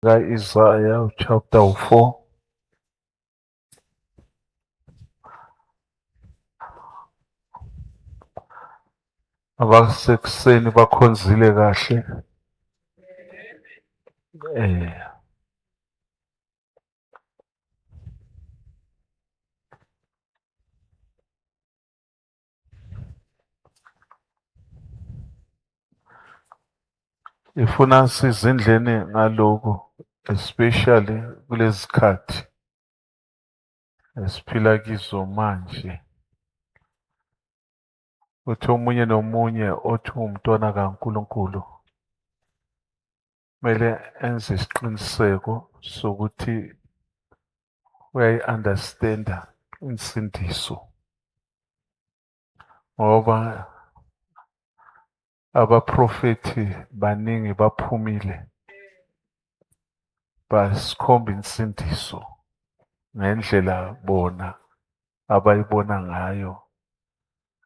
Isaiah chapter 4. Abasekuseni bakhonzile kahle. Ifuna sizindleni ngaloko, especially kulezi zikhathi esiphila kizo manje. Uthi omunye nomunye othi umntwana kaNkulunkulu kumele enze isiqiniseko sokuthi uyayi-understanda insindiso, ngoba abaprofethi baningi baphumile basikhomba insindiso ngendlela bona abayibona ngayo,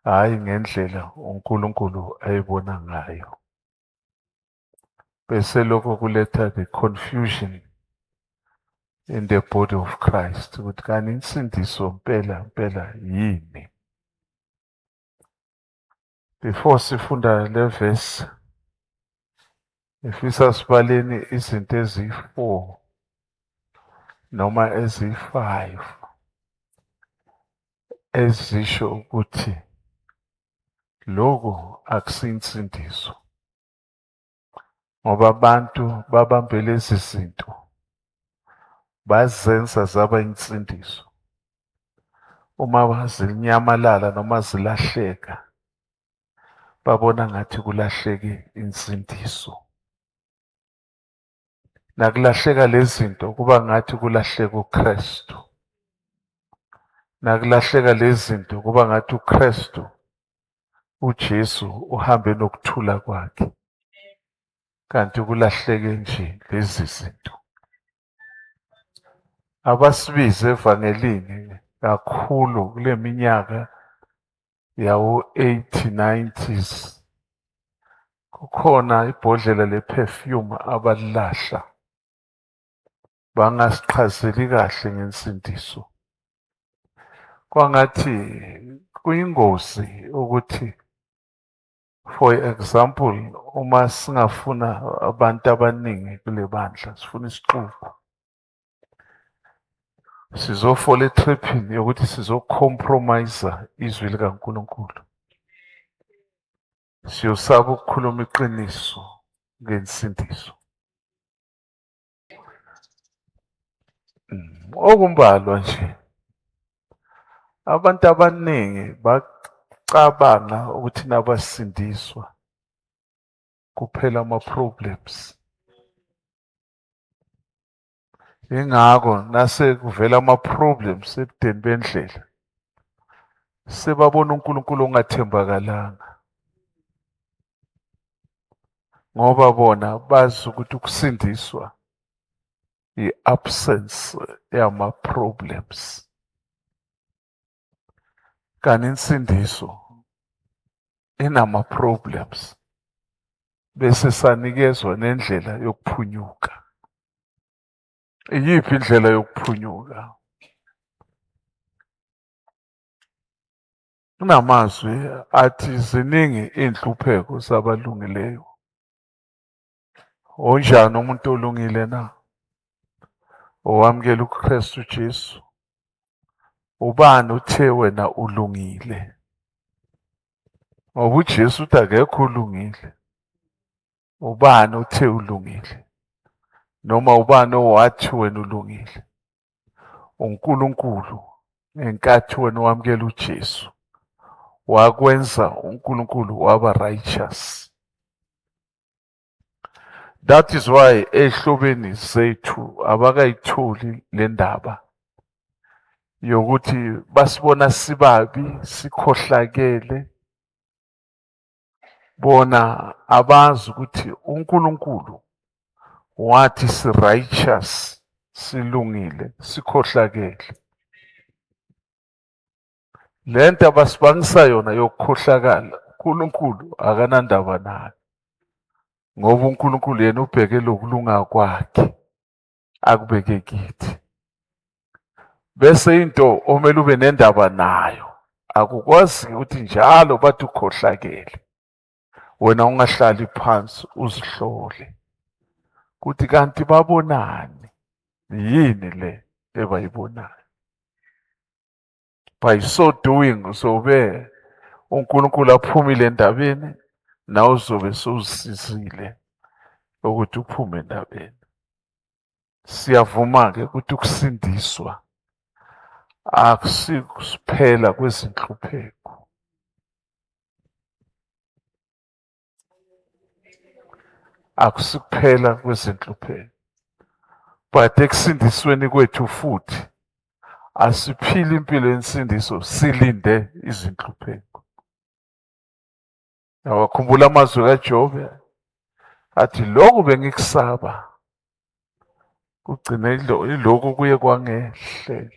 hhayi ngendlela uNkulunkulu ayibona ngayo. Bese lokho kuletha the confusion in the body of Christ ukuthi kanti insindiso mpela yini. Before sifunda le verse, ngifisa sibaleni izinto ezi-4 noma ezi-5 ezisho ukuthi lokhu akusinsindiso, ngoba abantu babambe lezi zinto bazenza zaba insindiso. Uma zinyamalala noma zilahleka, babona ngathi kulahleke insindiso. Nakulahleka lezi zinto kuba ngathi kulahleka uKristu. Nakulahleka lezi zinto kuba ngathi uKristu, uJesu uhambe nokuthula kwakhe, kanti kulahleke nje lezi zinto. Abasibize evangelini kakhulu kule minyaka yawo-80, 90s, kukhona ibhodlela le-perfume abalilahla, bangasichazeli kahle ngensindiso. Kwangathi kuyingozi ukuthi, for example, uma singafuna abantu abaningi kule bandla, sifuna isixuku, sizofola etriphini yokuthi sizocompromise izwi likaNkulunkulu. Siyosaba ukukhuluma iqiniso ngensindiso. Okumbalwa nje, abantu abaningi bacabanga ukuthi nabasindiswa kuphela ama-problems. Ingakho nase kuvela ama-problems ebudeni bendlela, sebabona uNkulunkulu ongathembakalanga, ngoba bona bazi ukuthi ukusindiswa i-absence yama-problems. Kanti insindiso inama-problems, bese sanikezwa nendlela yokuphunyuka. Iyiphi indlela yokuphunyuka? Kunamazwi athi ziningi inhlupheko zabalungileyo. Onjani umuntu olungile na? Owamukela uKristu Jesu. Ubani uthe wena ulungile? Ngoba uJesu uthi akekho ulungile. Ubani uthe ulungile? Noma ubani owathi wena ulungile? uNkulunkulu, ngenkathi wena wamukela uJesu, wakwenza uNkulunkulu waba righteous. That is why ehlobeni zethu abakayitholi le ndaba yokuthi basibona sibabi, sikhohlakele. Bona abazi ukuthi uNkulunkulu wathi si-righteous, silungile, sikhohlakele. Le nto abasibangisa yona yokukhohlakala, uNkulunkulu akanandaba nayo, ngoba uNkulunkulu yena ubheke lokulunga kwakhe. akubeke kithi. Bese into omele ube nendaba nayo akukwazi ukuthi njalo bathi ukhohlakele wena ungahlali phansi uzihlole kuthi kanti babonani, yini le ebayibonayo. By so doing uzobe uNkulunkulu aphumile endabeni, nawe uzobe sowusizile ukuthi uphume endabeni. Siyavuma-ke ukuthi ukusindiswa akusikuphela kwezinhlupheko. Akusikuphela kwezinhlupheko. But ekusindisweni kwethu futhi asiphile impilo yensindiso silinde izinhlupheko. Awakhumbula amazwi kaJobe athi lokhu bengikusaba kugcine ilokhu kuye kwangehlela.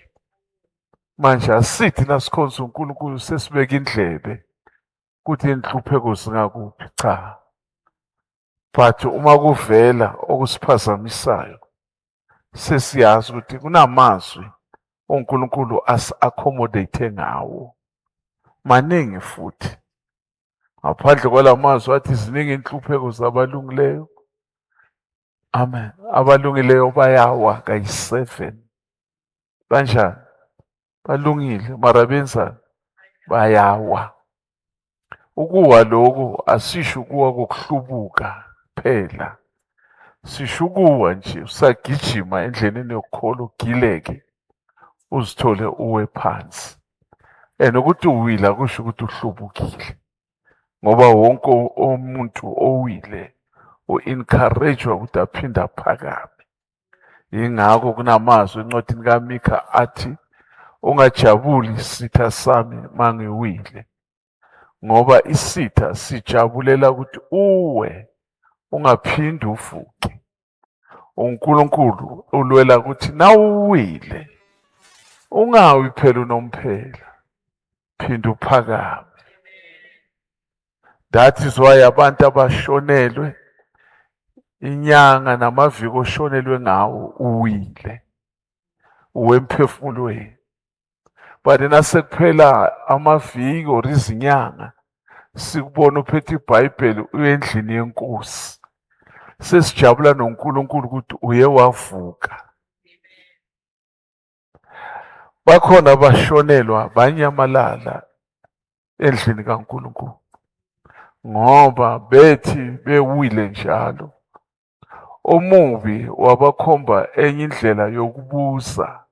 Manje asithi nasikhonza uNkulunkulu sesibeka indlebe kuthi inhlupheko zingakuphi, cha. But uma kuvela okusiphazamisayo sesiyazi ukuthi kunamazwi uNkulunkulu as-accommodate ngawo maningi futhi. Ngaphandle kwalamazwi athi ziningi inhlupheko zabalungileyo. Amen. Abalungileyo bayawa kayi-7. Kanjani? Balungile mara benza bayawa. Ukuwa lokhu asisho ukuwa kokuhlubuka phela. Sisho ukuwa nje usagijima endleleni yokukholwa ugileke uzithole uwe phansi. Ukuthi uwila kusho ukuthi uhlubukile. Ngoba wonke umuntu owile u-encouragewa ukuthi aphinde aphakame. Yingakho kunamazwi encwadini kaMikha athi ungajabuli sitha sami mangiwile. Ngoba isitha sijabulela ukuthi uwe ungaphindi uvuke. uNkulunkulu ulwela ukuthi nawuwile ungawi phela unomphela, phinda uphakame. That is why abantu abashonelwe inyanga namaviki oshonelwe ngawo uwile uwemphefumulweni. But nasekuphela amaviki or izinyanga sikubona uphethe iBhayibheli uye endlini yenkosi, sesijabula noNkulunkulu ukuthi uye wavuka. Bakhona abashonelwa banyamalala endlini kaNkulunkulu ngoba bethi bewile njalo. Omubi wabakhomba enye indlela yokubuza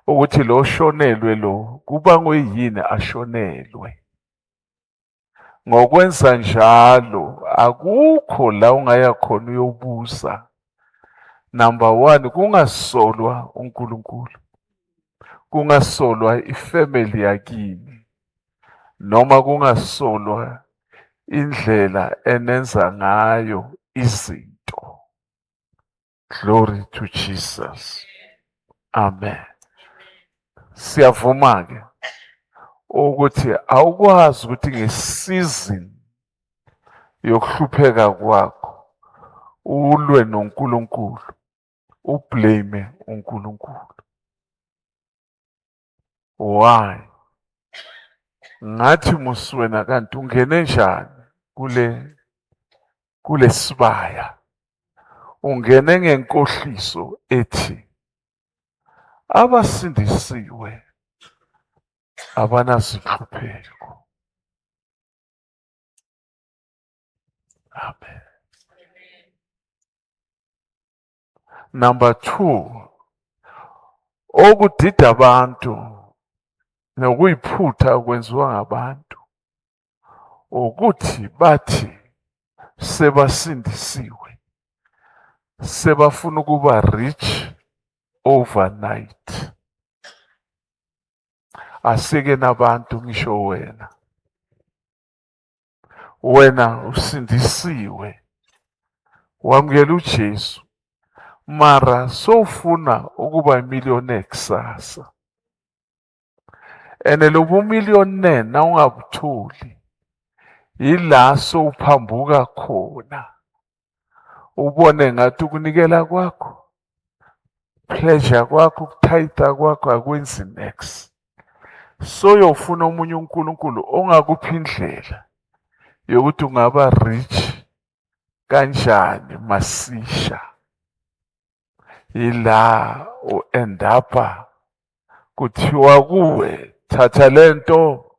ukuthi lo shonelwe lo kubangwe yini ashonelwe. Ngokwenza njalo akukho la ungaya khona uyobuza. Number 1, kungasolwa uNkulunkulu, kungasolwa ifamily yakini, noma kungasolwa indlela enenza ngayo izinto. Glory to Jesus. Amen. Siyavuma-ke ukuthi awukwazi ukuthi ngesizini yokuhlupheka kwakho ulwe noNkulunkulu, ublame uNkulunkulu. Why? Ngathi muswena kanti ungene njani kule sibaya? Ungene ngenkohliso ethi abasindisiwe abanazinhlupheko. Amen. Number 2, okudida abantu nokuyiphutha kwenziwa ngabantu ukuthi bathi sebasindisiwe sebafuna ukuba rich overnight. Asike nabantu ngisho wena usindisiwe wamukela uJesu mara sofuna ukuba imillionaire kusasa. Lobu millionaire na ungabutholi yila sowuphambuka khona ubone ngathi ukunikela kwakho pleasure kwakho, ukuthayitha kwakho akwenzi next. Soyofuna omunye uNkulunkulu ongakuphi indlela yokuthi ungaba rich kanjani masisha. Ila u-endapha kuthiwa kuwe thatha lento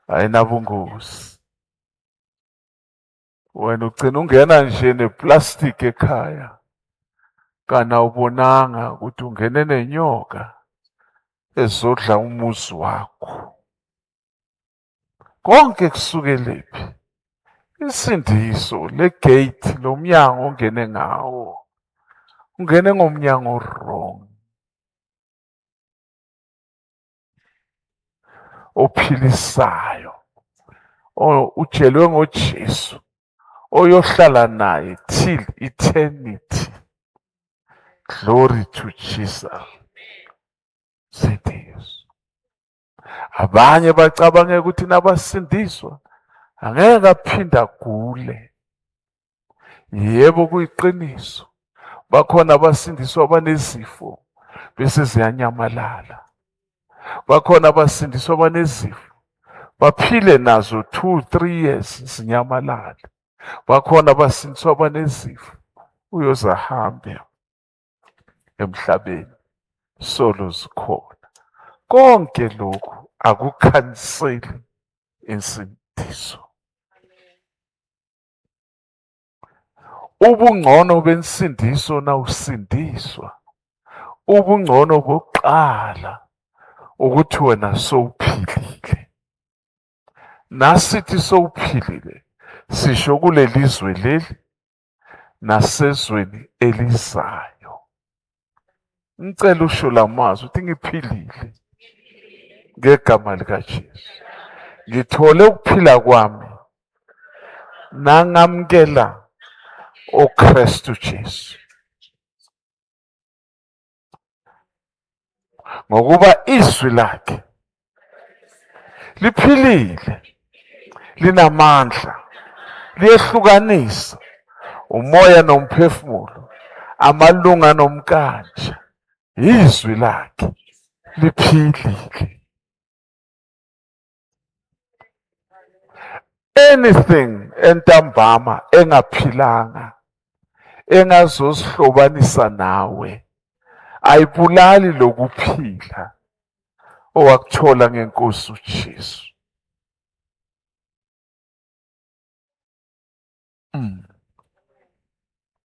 ayinabungozi. Wena ugcina ungena nje neplastic ekhaya kana ubonanga ukuthi ungene nenyoka ezodla umuzi wakho. Konke kusukelephi? Isindiso legate lomnyango ongene ngawo. Ungene ngomnyango wrong. Ophilisayo. Ujelwe ngoJesu. Oyohlala naye till eternity. Glory to Jesus. Sindiso. Abanye bacabanga ukuthi nabasindiswa angeke aphinda agule. Yebo kuyiqiniso. Bakhona abasindiswa abanezifo bese ziyanyamalala. Bakhona abasindiswa abanezifo baphile nazo 2-3 years zinyamalala. Bakhona abasindiswa abanezifo uyoze ahambe emhlabeni solo zikhona. Konke lokhu akukhanseli insindiso. Ubungcono bensindiso na usindiswa. Ubungcono bokuqala ukuthi wena sowuphilile. Nasithi sowuphilile sisho kulelizwe leli nasezweni elizayo. Ngicela usho lamazwi ukuthi ngiphilile ngegama likaJesu. Ngithole ukuphila kwami nangamkela uKristu Jesu. Ngokuba izwi lakhe liphilile, linamandla, liyehlukanisa umoya nomphefumulo, amalunga nomkanje. Izwi lakhe liphilile. Anything entambama engaphilanga engazosihlobanisa nawe ayibulali lokuphila owakuthola ngeNkosi uJesu.